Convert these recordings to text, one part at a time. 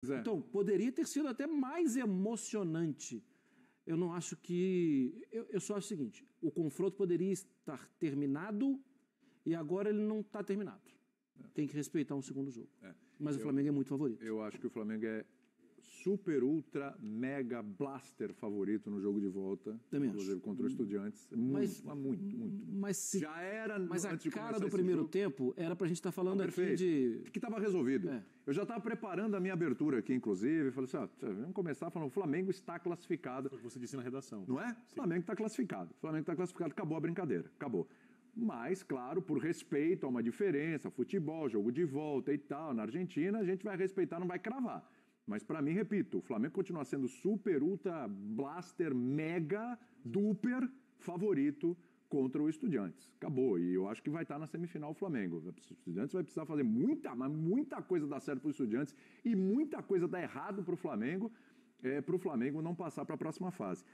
Então, poderia ter sido até mais emocionante. Eu não acho que... Eu só acho o seguinte, o confronto poderia estar terminado e agora ele não está terminado. Tem que respeitar um segundo jogo. Mas o Flamengo é muito favorito. Eu acho que o Flamengo é super, ultra, mega blaster favorito no jogo de volta. Também inclusive acho. contra o Estudiantes. Muito. Já era mas a cara do primeiro tempo era pra gente estar falando aqui de... Que estava resolvido. Eu já estava preparando a minha abertura aqui, inclusive. Falei assim, vamos começar falando, o Flamengo está classificado. Foi o que você disse na redação. Não é? O Flamengo está classificado. O Flamengo está classificado, acabou a brincadeira. Acabou. Mas, claro, por respeito a uma diferença, futebol, jogo de volta e tal, na Argentina, a gente vai respeitar, não vai cravar. Mas, para mim, repito, o Flamengo continua sendo super, ultra, blaster, mega, duper favorito contra o Estudiantes. Acabou. E eu acho que vai estar na semifinal o Flamengo. O Estudiantes vai precisar fazer muita coisa dar certo para os Estudiantes e muita coisa dar errado para o Flamengo não passar para a próxima fase.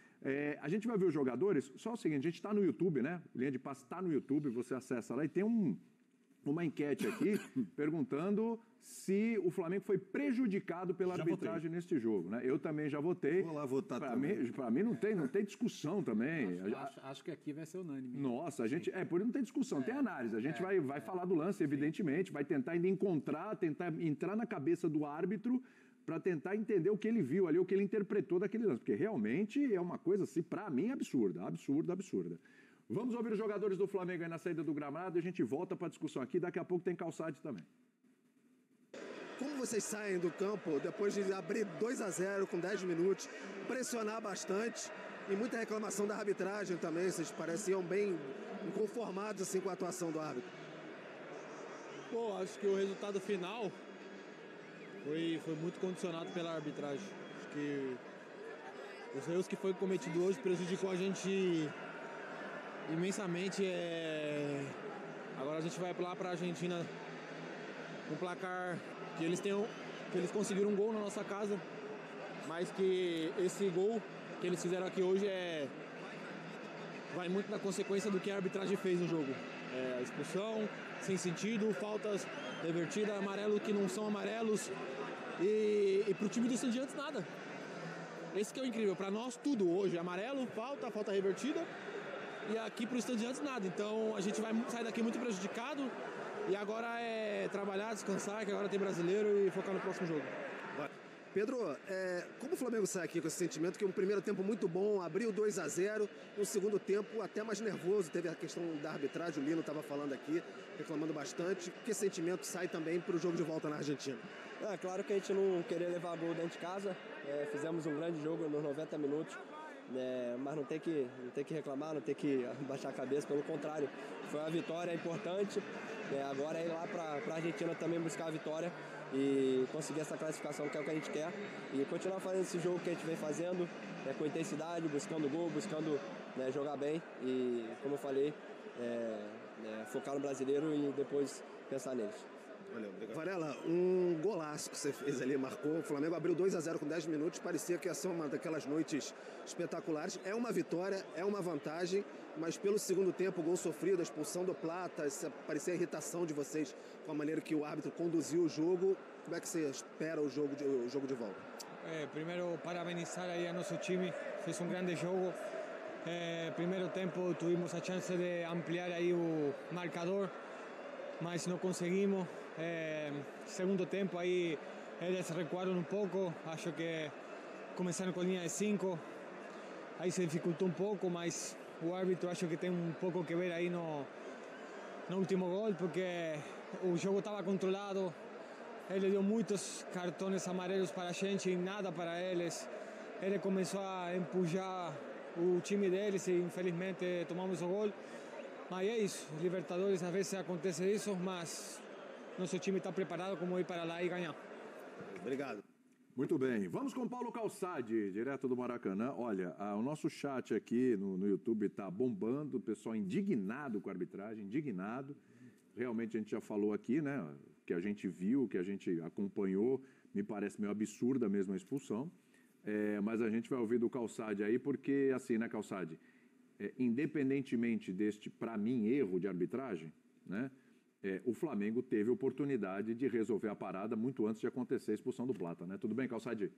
A gente vai ver os jogadores, só o seguinte, a gente está no YouTube, né? Linha de Passe está no YouTube, você acessa lá e tem uma enquete aqui perguntando se o Flamengo foi prejudicado pela arbitragem neste jogo, né? Eu também já votei. Vou lá votar também. Para mim não tem discussão também. Acho que aqui vai ser unânime. Nossa, a gente... por isso não tem discussão, tem análise. A gente vai falar do lance, evidentemente, vai tentar ainda tentar entrar na cabeça do árbitro para tentar entender o que ele viu ali, o que ele interpretou daquele lance. Porque realmente é uma coisa, assim, para mim, absurda. Vamos ouvir os jogadores do Flamengo aí na saída do gramado e a gente volta para a discussão aqui. Daqui a pouco tem Calçade também. Como vocês saem do campo depois de abrir 2-0 com 10 minutos, pressionar bastante e muita reclamação da arbitragem também, vocês pareciam bem inconformados assim, com a atuação do árbitro? Pô, acho que o resultado final foi muito condicionado pela arbitragem. Acho que os erros que foi cometido hoje prejudicou a gente imensamente. Agora a gente vai lá para a Argentina com um placar que eles conseguiram um gol na nossa casa, mas que esse gol que eles fizeram aqui hoje vai muito na consequência do que a arbitragem fez no jogo. A expulsão sem sentido, faltas revertidas, amarelo que não são amarelos e pro time do Estudiantes nada. Esse que é o incrível, para nós tudo hoje, amarelo, falta revertida e aqui pro Estudiantes nada. Então a gente vai sair daqui muito prejudicado e agora é trabalhar, descansar, que agora tem brasileiro e focar no próximo jogo. Pedro, como o Flamengo sai aqui com esse sentimento que um primeiro tempo muito bom, abriu 2-0, um segundo tempo até mais nervoso, teve a questão da arbitragem, o Lino estava falando aqui, reclamando bastante, que sentimento sai também para o jogo de volta na Argentina? É claro que a gente não queria levar gol dentro de casa, fizemos um grande jogo nos 90 minutos, mas não tem que reclamar, não tem que baixar a cabeça, pelo contrário, foi uma vitória importante, agora é ir lá para a Argentina também buscar a vitória e conseguir essa classificação que é o que a gente quer e continuar fazendo esse jogo que a gente vem fazendo com intensidade, buscando gol, buscando jogar bem e, como eu falei, focar no brasileiro e depois pensar neles. Valeu, obrigado. Varela, um golaço que você fez ali, marcou. O Flamengo abriu 2-0 com 10 minutos, parecia que ia ser uma daquelas noites espetaculares. É uma vitória, é uma vantagem, mas pelo segundo tempo, o gol sofrido, a expulsão do Plata, parecia a irritação de vocês com a maneira que o árbitro conduziu o jogo. Como é que você espera o jogo de volta? Primeiro, parabenizar aí a nosso time, fez um grande jogo. Primeiro tempo, tivemos a chance de ampliar aí o marcador, mas não conseguimos. Segundo tempo aí eles recuaram um pouco, acho que começaram com linha de 5, aí se dificultou um pouco, mas o árbitro acho que tem um pouco que ver aí no último gol, porque o jogo estava controlado, ele deu muitos cartões amarelos para a gente e nada para eles, ele começou a empujar o time deles e infelizmente tomamos o gol, mas é isso, Libertadores às vezes acontece isso, mas nosso time está preparado como ir para lá e ganhar. Obrigado. Muito bem. Vamos com Paulo Calçade, direto do Maracanã. Olha, o nosso chat aqui no YouTube está bombando, o pessoal indignado com a arbitragem, indignado. Realmente a gente já falou aqui, né? Que a gente viu, que a gente acompanhou, me parece meio absurda mesmo a expulsão. Mas a gente vai ouvir do Calçade aí, porque assim, né, Calçade? Independentemente deste, para mim, erro de arbitragem, né? o Flamengo teve oportunidade de resolver a parada muito antes de acontecer a expulsão do Plata, né? Tudo bem, Calçade?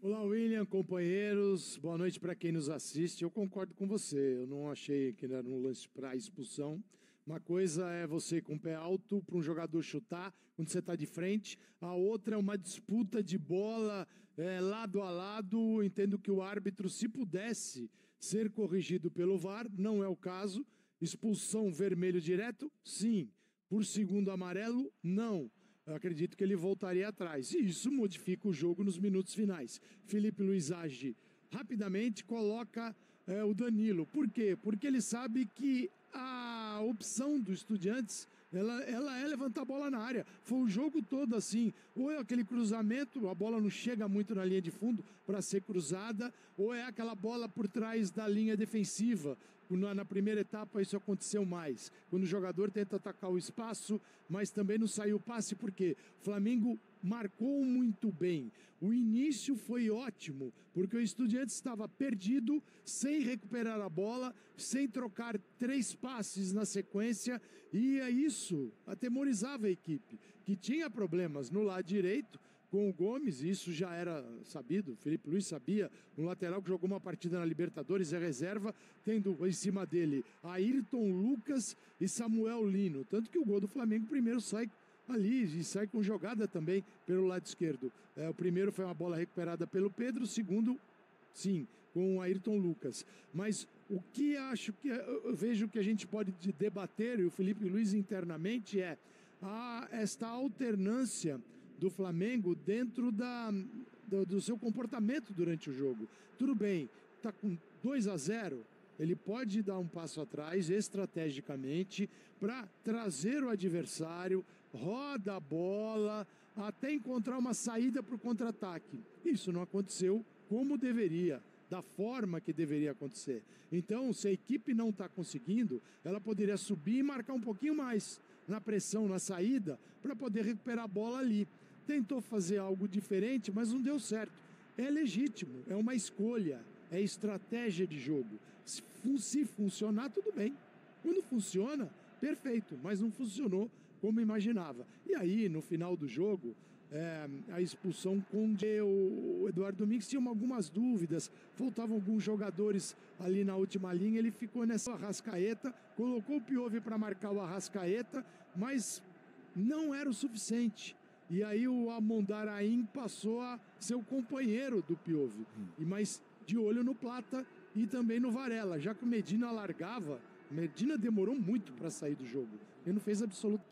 Olá, William, companheiros, boa noite para quem nos assiste. Eu concordo com você, eu não achei que era um lance para expulsão. Uma coisa é você ir com o pé alto para um jogador chutar quando você está de frente, a outra é uma disputa de bola lado a lado. Entendo que o árbitro, se pudesse ser corrigido pelo VAR, não é o caso. Expulsão vermelho direto? Sim. Por segundo amarelo? Não. Eu acredito que ele voltaria atrás. E isso modifica o jogo nos minutos finais. Felipe Luiz age rapidamente, coloca o Danilo. Por quê? Porque ele sabe que a opção do Estudiantes ela é levantar a bola na área. Foi o jogo todo assim. Ou é aquele cruzamento, a bola não chega muito na linha de fundo para ser cruzada, ou é aquela bola por trás da linha defensiva. Na primeira etapa isso aconteceu mais, quando o jogador tenta atacar o espaço, mas também não saiu o passe, porque o Flamengo marcou muito bem. O início foi ótimo, porque o Estudiantes estava perdido, sem recuperar a bola, sem trocar 3 passes na sequência, e isso atemorizava a equipe, que tinha problemas no lado direito, com o Gomes, isso já era sabido, o Felipe Luiz sabia, um lateral que jogou uma partida na Libertadores, é reserva, tendo em cima dele Ayrton Lucas e Samuel Lino, tanto que o gol do Flamengo primeiro sai ali e sai com jogada também pelo lado esquerdo. O primeiro foi uma bola recuperada pelo Pedro, o segundo, sim, com o Ayrton Lucas. Mas o que acho que eu vejo que a gente pode debater, e o Felipe Luiz internamente, esta alternância do Flamengo dentro do seu comportamento durante o jogo. Tudo bem, está com 2-0, ele pode dar um passo atrás estrategicamente para trazer o adversário, roda a bola, até encontrar uma saída para o contra-ataque. Isso não aconteceu como deveria, da forma que deveria acontecer. Então, se a equipe não está conseguindo, ela poderia subir e marcar um pouquinho mais na pressão, na saída, para poder recuperar a bola ali. Tentou fazer algo diferente, mas não deu certo. É legítimo, é uma escolha, é estratégia de jogo. Se funcionar, tudo bem. Quando funciona, perfeito, mas não funcionou como imaginava. E aí, no final do jogo, a expulsão com o Eduardo Domingues tinha algumas dúvidas, faltavam alguns jogadores ali na última linha, ele ficou nessa Arrascaeta, colocou o Piove para marcar o Arrascaeta, mas não era o suficiente. E aí o Amondarain passou a ser o companheiro do Piove, mas de olho no Plata e também no Varela, já que o Medina largava. Medina demorou muito para sair do jogo, ele não fez absoluto.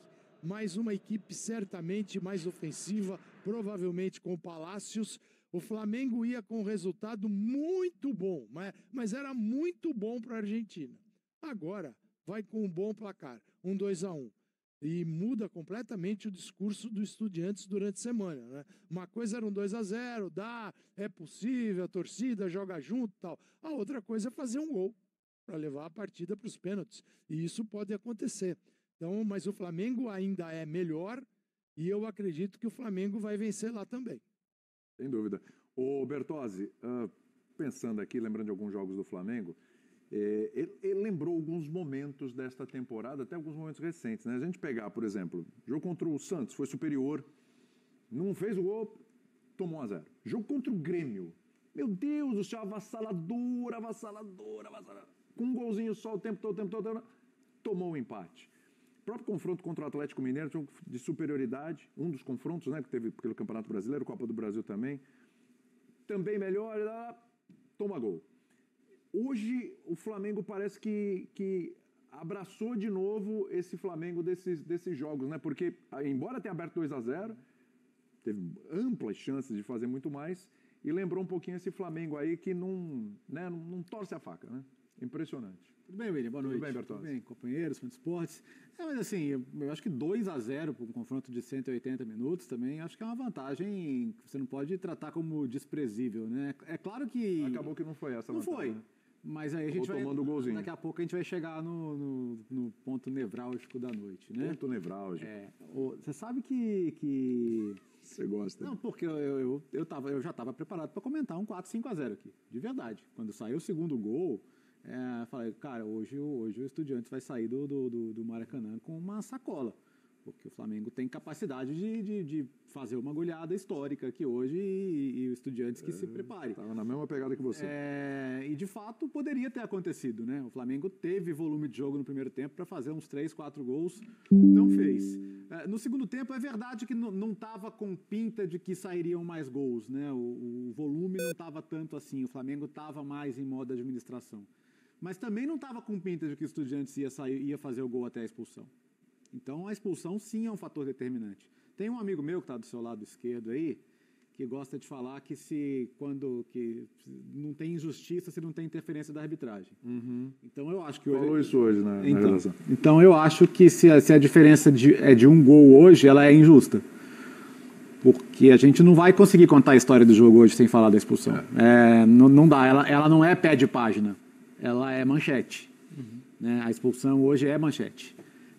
Mais uma equipe certamente mais ofensiva, provavelmente com o Palácios. O Flamengo ia com um resultado muito bom, mas era muito bom para a Argentina. Agora vai com um bom placar, 2-1. E muda completamente o discurso do Estudiantes durante a semana, né? Uma coisa era 2-0, é possível, a torcida joga junto e tal. A outra coisa é fazer um gol para levar a partida para os pênaltis. E isso pode acontecer. Então, mas o Flamengo ainda é melhor e eu acredito que o Flamengo vai vencer lá também. Sem dúvida. Ô Bertozzi, pensando aqui, lembrando de alguns jogos do Flamengo, ele lembrou alguns momentos desta temporada, até alguns momentos recentes, né? A gente pegar, por exemplo, jogo contra o Santos, foi superior, não fez o gol, tomou 1-0. Jogo contra o Grêmio, meu Deus do céu, avassaladora, com um golzinho só o tempo todo, tomou o empate. O próprio confronto contra o Atlético Mineiro, jogo de superioridade, um dos confrontos, né, que teve pelo Campeonato Brasileiro, Copa do Brasil também melhor, toma gol. Hoje, o Flamengo parece que abraçou de novo esse Flamengo desses jogos, né? Porque, embora tenha aberto 2-0, teve amplas chances de fazer muito mais e lembrou um pouquinho esse Flamengo aí que não torce a faca, né? Impressionante. Tudo bem, William? Boa noite. Tudo bem, Bertozzi? Tudo bem, companheiros, fãs de esportes. Mas assim, eu acho que 2-0 para um confronto de 180 minutos também, acho que é uma vantagem que você não pode tratar como desprezível, né? É claro que... Acabou que não foi essa vantagem. Não foi. Né? Mas aí a gente vai... tomando golzinho. Daqui a pouco a gente vai chegar no ponto nevrálgico da noite, né? Ponto nevrálgico. Você sabe que... Você gosta? Não, porque eu já estava preparado para comentar um 4-5-0 aqui, de verdade. Quando saiu o segundo gol, Falei, cara, hoje o Estudiantes vai sair do Maracanã com uma sacola, porque o Flamengo tem capacidade de fazer uma goleada histórica aqui hoje e o Estudiantes que se prepare. Estava na mesma pegada que você. E de fato poderia ter acontecido, né? O Flamengo teve volume de jogo no primeiro tempo para fazer uns 3, 4 gols, não fez. No segundo tempo é verdade que não estava com pinta de que sairiam mais gols, né? O volume não estava tanto assim, o Flamengo estava mais em modo administração. Mas também não estava com pinta de que o Estudiantes ia fazer o gol até a expulsão. Então a expulsão sim é um fator determinante. Tem um amigo meu que está do seu lado esquerdo aí, que gosta de falar que que não tem injustiça se não tem interferência da arbitragem. Então eu acho que hoje... Falou isso hoje na redação. Então eu acho que se a diferença é de um gol hoje, ela é injusta. Porque a gente não vai conseguir contar a história do jogo hoje sem falar da expulsão. Não dá, ela não é pé de página, ela é manchete. Né? A expulsão hoje é manchete.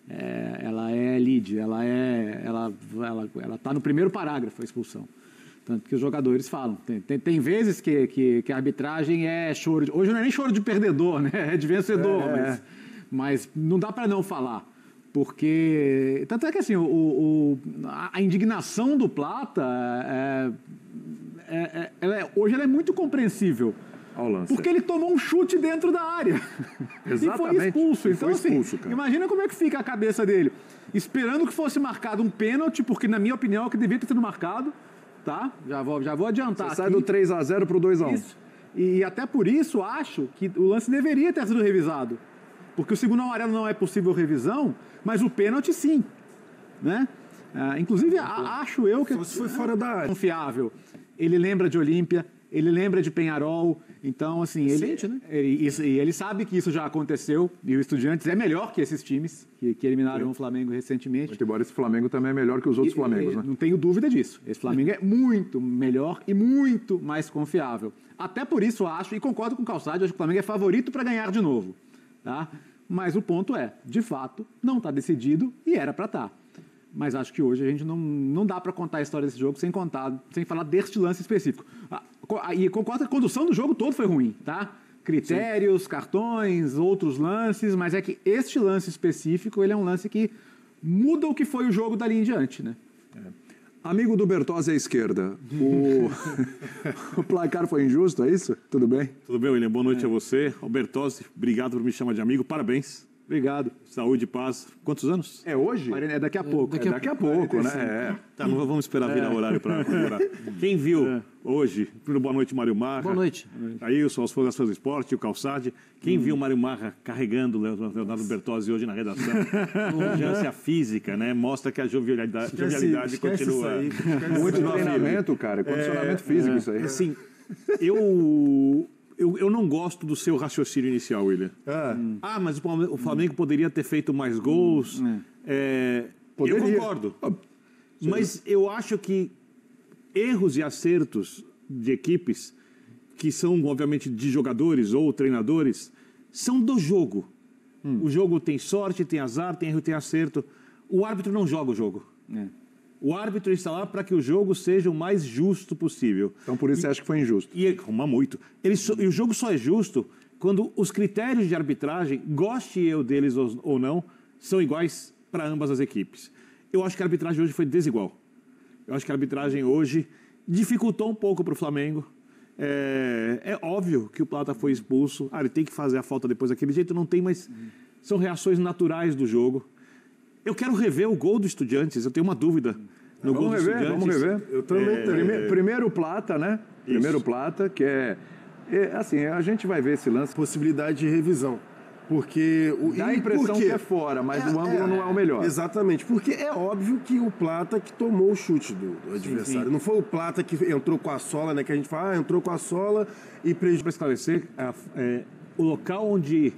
Ela é lead, ela está no primeiro parágrafo, a expulsão. Tanto que os jogadores falam. Tem vezes que a arbitragem é choro. Hoje não é nem choro de perdedor, né? É de vencedor, mas não dá para não falar. Porque. Tanto é que assim, a indignação do Plata hoje ela é muito compreensível. Porque ele tomou um chute dentro da área. Exatamente. E foi expulso. Então, foi expulso, cara. Imagina como é que fica a cabeça dele. Esperando que fosse marcado um pênalti, porque, na minha opinião, é o que devia ter sido marcado. Tá? Já vou adiantar. Você sai do 3-0 pro 2-1. Isso. E até por isso, acho que o lance deveria ter sido revisado. Porque o segundo amarelo não é possível revisão, mas o pênalti sim. Né? Inclusive, acho eu que foi fora da área. Confiável. Ele lembra de Olímpia, ele lembra de Penharol, então assim, ele sabe que isso já aconteceu e o Estudiantes é melhor que esses times que eliminaram o Flamengo recentemente. Muito embora esse Flamengo também é melhor que os outros Flamengos, né? Não tenho dúvida disso. Esse Flamengo é muito melhor e muito mais confiável. Até por isso acho, e concordo com o Calçade, acho que o Flamengo é favorito para ganhar de novo. Tá? Mas o ponto é, de fato, não está decidido e era para estar. Mas acho que hoje a gente não dá para contar a história desse jogo sem falar deste lance específico. E concordo que a condução do jogo todo foi ruim, tá? Critérios, cartões, outros lances, mas é que este lance específico, ele é um lance que muda o que foi o jogo dali em diante, né? Amigo do Bertozzi à esquerda, o placar foi injusto, é isso? Tudo bem? Tudo bem, William? Boa noite a você. Ao Bertozzi, obrigado por me chamar de amigo, parabéns. Obrigado. Saúde e paz. Quantos anos? É hoje? É daqui a pouco. Daqui a pouco, né? Tá, não vamos esperar virar horário para comemorar. Quem viu hoje, primeiro boa noite, Mário Marra. Boa noite. Aí, os fãs do esporte, o Calçade. Quem viu o Mário Marra carregando o Leonardo Bertozzi hoje na redação? Urgência física, né? Mostra que a jovialidade continua. Muito treinamento, cara. Condicionamento físico, isso aí. Assim, eu não gosto do seu raciocínio inicial, William. Mas o Flamengo poderia ter feito mais gols. Eu concordo. Mas eu acho que erros e acertos de equipes, que são, obviamente, de jogadores ou treinadores, são do jogo. O jogo tem sorte, tem azar, tem erro, tem acerto. O árbitro não joga o jogo. O árbitro está lá para que o jogo seja o mais justo possível. Então, por isso você acha que foi injusto? Muito. E o jogo só é justo quando os critérios de arbitragem, goste eu deles ou não, são iguais para ambas as equipes. Eu acho que a arbitragem hoje foi desigual. Eu acho que a arbitragem hoje dificultou um pouco para o Flamengo. É óbvio que o Plata foi expulso. Ele tem que fazer a falta depois daquele jeito. Não tem, mas são reações naturais do jogo. Eu quero rever o gol do Estudiantes. Eu tenho uma dúvida no gol do Estudiantes. Vamos rever. Eu também tenho. Primeiro Plata, né? Isso. Primeiro Plata, que assim, a gente vai ver esse lance. Possibilidade de revisão. Porque dá a impressão que é fora, mas o ângulo não é o melhor. Exatamente. Porque é óbvio que o Plata que tomou o chute do adversário. Sim. Não foi o Plata que entrou com a sola, né? Que a gente fala, entrou com a sola e prejudicou. Para esclarecer, o local onde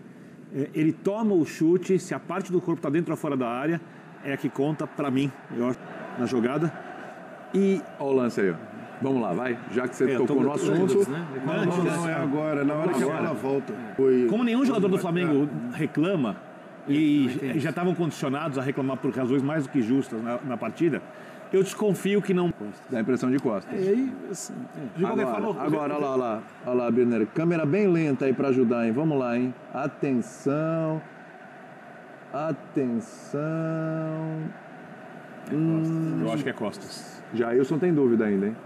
ele toma o chute, se a parte do corpo está dentro ou fora da área, é a que conta para mim, eu acho, na jogada. E olha o lance aí, ó. Vamos lá, vai. Já que você tocou no assunto. Não, é agora, na hora que a bola volta. Como nenhum jogador do Flamengo reclama, e já estavam condicionados a reclamar por razões mais do que justas na partida, eu desconfio que não... Dá a impressão de costas. Aí, assim, Agora, olha lá, Birner. Câmera bem lenta aí para ajudar, hein? Vamos lá, hein? Atenção. Eu acho que é costas. Jailson tem dúvida ainda, hein?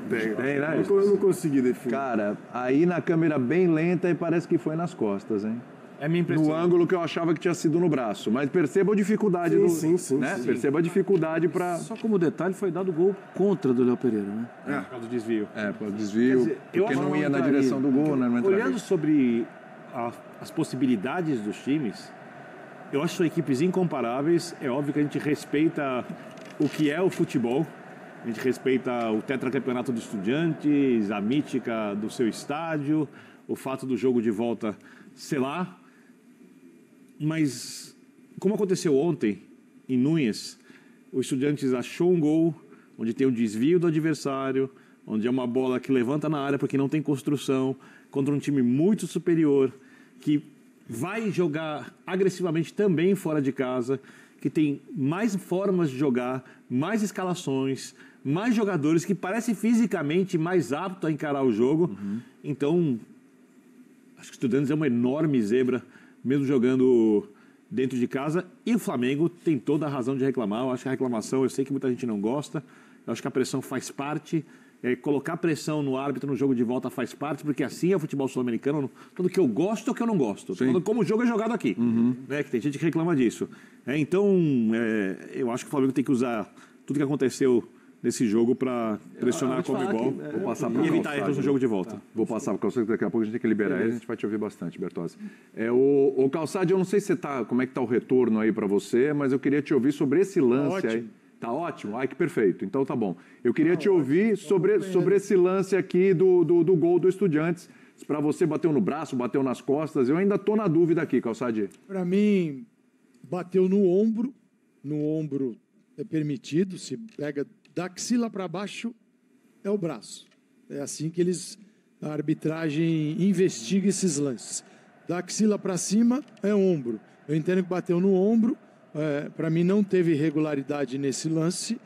Tem, né? Eu não consegui definir. Cara, aí na câmera bem lenta e parece que foi nas costas, hein? É a minha impressão. No ângulo que eu achava que tinha sido no braço. Mas perceba a dificuldade Sim. Perceba a dificuldade para... Só como detalhe, foi dado gol contra do Léo Pereira, né? Por causa do desvio. Por causa do desvio, dizer, porque não ia na direção do gol, né? Olhando sobre as possibilidades dos times, eu acho que são equipes incomparáveis. É óbvio que a gente respeita o que é o futebol. A gente respeita o tetracampeonato dos Estudiantes, a mítica do seu estádio, o fato do jogo de volta, sei lá. Mas, como aconteceu ontem, em Núñez, o Estudiantes achou um gol, onde tem um desvio do adversário, onde é uma bola que levanta na área porque não tem construção, contra um time muito superior, que vai jogar agressivamente também fora de casa, que tem mais formas de jogar, mais escalações, mais jogadores, que parece fisicamente mais apto a encarar o jogo. Então, acho que o Estudiantes é uma enorme zebra, mesmo jogando dentro de casa. E o Flamengo tem toda a razão de reclamar. Eu acho que a reclamação, eu sei que muita gente não gosta, eu acho que a pressão faz parte. Colocar pressão no árbitro no jogo de volta faz parte, porque assim é o futebol sul-americano. Tudo que eu gosto ou que eu não gosto. Como o jogo é jogado aqui. Né? Que tem gente que reclama disso. Então, eu acho que o Flamengo tem que usar tudo que aconteceu nesse jogo para pressionar a Conmebol e evitar erros no jogo de volta. Vou passar para o Calçade, daqui a pouco a gente tem que liberar ele, a gente vai te ouvir bastante, Bertozzi. O Calçade, eu não sei se como é que está o retorno aí para você, mas eu queria te ouvir sobre esse lance aí. Tá ótimo? Ai, que perfeito. Então tá bom. Eu queria te ouvir sobre esse lance aqui do gol do Estudiantes. Para você, bateu no braço, bateu nas costas. Eu ainda tô na dúvida aqui, Calçade. Para mim, bateu no ombro. No ombro é permitido, se pega da axila para baixo, é o braço. É assim que a arbitragem investiga esses lances. Da axila para cima é ombro. Eu entendo que bateu no ombro. Para mim não teve irregularidade nesse lance.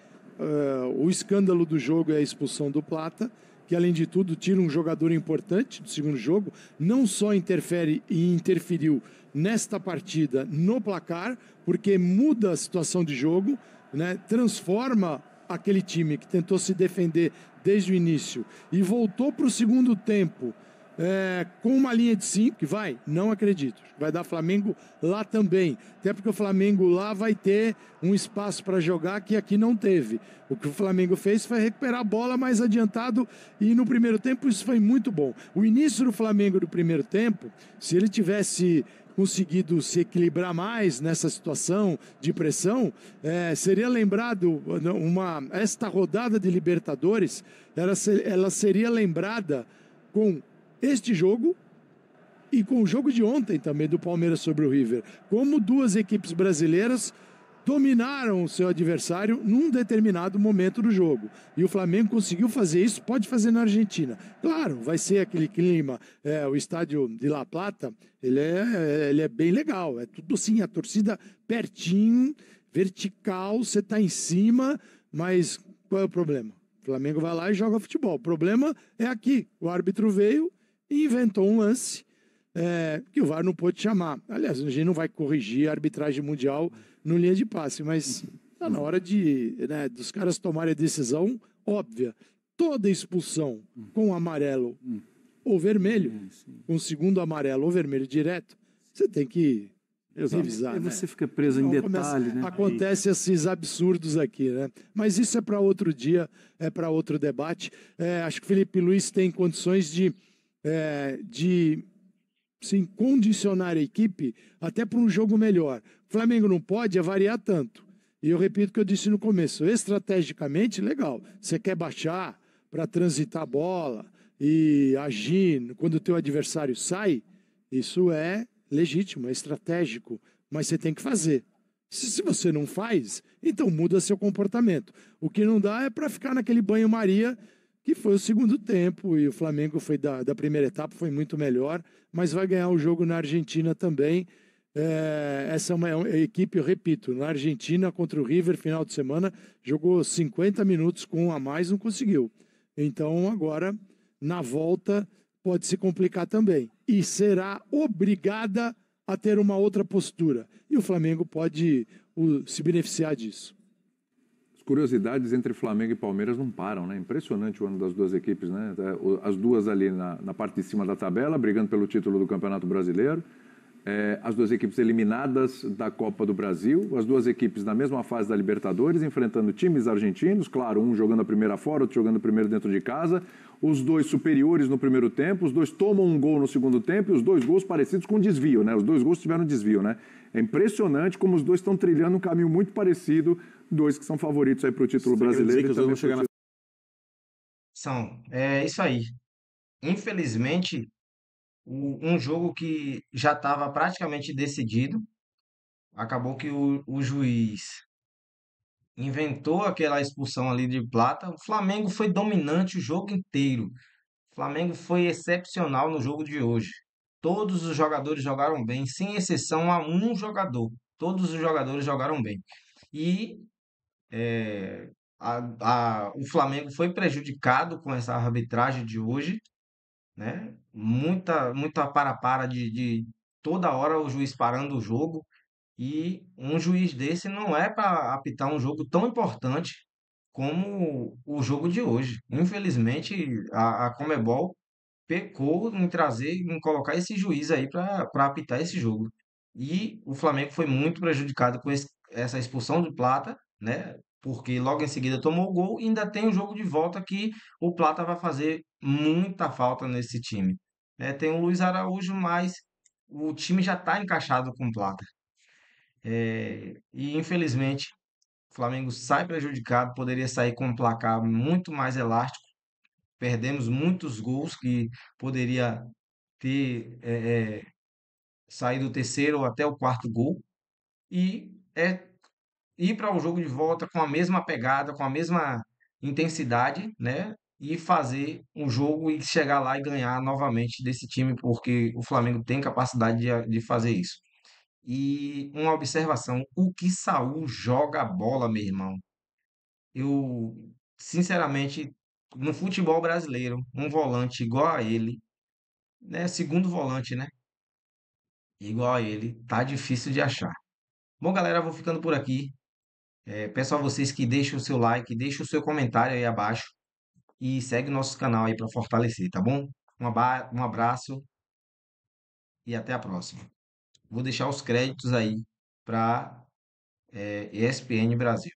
O escândalo do jogo é a expulsão do Plata, que além de tudo tira um jogador importante do segundo jogo, não só interfere e interferiu nesta partida no placar, porque muda a situação de jogo, né? Transforma aquele time que tentou se defender desde o início e voltou para o segundo tempo com uma linha de 5, que não acredito, vai dar Flamengo lá também, até porque o Flamengo lá vai ter um espaço para jogar que aqui não teve. O que o Flamengo fez foi recuperar a bola mais adiantado e no primeiro tempo isso foi muito bom. O início do Flamengo do primeiro tempo, se ele tivesse conseguido se equilibrar mais nessa situação de pressão, seria lembrado, esta rodada de Libertadores, ela seria lembrada com este jogo e com o jogo de ontem também do Palmeiras sobre o River. Como duas equipes brasileiras dominaram o seu adversário num determinado momento do jogo. E o Flamengo conseguiu fazer isso, pode fazer na Argentina. Claro, vai ser aquele clima, o estádio de La Plata, ele é bem legal, é tudo assim, a torcida pertinho, vertical, você está em cima, mas qual é o problema? O Flamengo vai lá e joga futebol. O problema é aqui, o árbitro veio e inventou um lance que o VAR não pôde chamar. Aliás, a gente não vai corrigir a arbitragem mundial no linha de passe, mas está na hora dos caras tomarem a decisão óbvia. Toda expulsão com amarelo ou vermelho, com segundo amarelo ou vermelho direto, você tem que revisar. Aí você fica preso em detalhe, né? Acontece esses absurdos aqui, né? Mas isso é para outro dia, é para outro debate. Acho que o Felipe Luiz tem condições de sim, condicionar a equipe até para um jogo melhor. O Flamengo não pode variar tanto. E eu repito o que eu disse no começo. Estrategicamente, legal. Você quer baixar para transitar a bola e agir quando o teu adversário sai, isso é legítimo, é estratégico. Mas você tem que fazer. Se você não faz, então muda seu comportamento. O que não dá é para ficar naquele banho-maria que foi o segundo tempo, e o Flamengo foi da primeira etapa, foi muito melhor, mas vai ganhar o jogo na Argentina também. Essa é uma equipe, eu repito, na Argentina contra o River, final de semana, jogou 50 minutos com um a mais, não conseguiu. Então, agora, na volta, pode se complicar também. E será obrigada a ter uma outra postura. E o Flamengo pode se beneficiar disso. As curiosidades entre Flamengo e Palmeiras não param, né? Impressionante o ano das duas equipes, né? As duas ali na parte de cima da tabela, brigando pelo título do Campeonato Brasileiro. As duas equipes eliminadas da Copa do Brasil, as duas equipes na mesma fase da Libertadores, enfrentando times argentinos, claro, um jogando a primeira fora, outro jogando a primeira dentro de casa, os dois superiores no primeiro tempo, os dois tomam um gol no segundo tempo e os dois gols parecidos com desvio, né? Os dois gols tiveram desvio, né? É impressionante como os dois estão trilhando um caminho muito parecido, dois que são favoritos aí para o título brasileiro. É isso aí. Infelizmente, um jogo que já estava praticamente decidido, acabou que o juiz inventou aquela expulsão ali de Plata. O Flamengo foi dominante o jogo inteiro. O Flamengo foi excepcional no jogo de hoje. Todos os jogadores jogaram bem, sem exceção a um jogador. Todos os jogadores jogaram bem. E o Flamengo foi prejudicado com essa arbitragem de hoje, né? Muita para-para de toda hora o juiz parando o jogo. E um juiz desse não é para apitar um jogo tão importante como o jogo de hoje. Infelizmente, a Conmebol pecou em trazer, em colocar esse juiz aí para apitar esse jogo. E o Flamengo foi muito prejudicado com essa expulsão do Plata, né? Porque logo em seguida tomou o gol e ainda tem o jogo de volta que o Plata vai fazer muita falta nesse time. Tem o Luiz Araújo, mas o time já está encaixado com o Plata. E infelizmente o Flamengo sai prejudicado, poderia sair com um placar muito mais elástico. Perdemos muitos gols que poderia ter saído o terceiro ou até o quarto gol. E ir para o jogo de volta com a mesma pegada, com a mesma intensidade, né? E fazer um jogo e chegar lá e ganhar novamente desse time, porque o Flamengo tem capacidade de fazer isso. E uma observação, o que Saul joga bola, meu irmão. Eu, sinceramente, no futebol brasileiro, um volante igual a ele, né, segundo volante, né, igual a ele, tá difícil de achar. Bom, galera, eu vou ficando por aqui. Peço a vocês que deixem o seu like, deixem o seu comentário aí abaixo e segue o nosso canal aí para fortalecer, tá bom? Um abraço e até a próxima. Vou deixar os créditos aí para ESPN Brasil.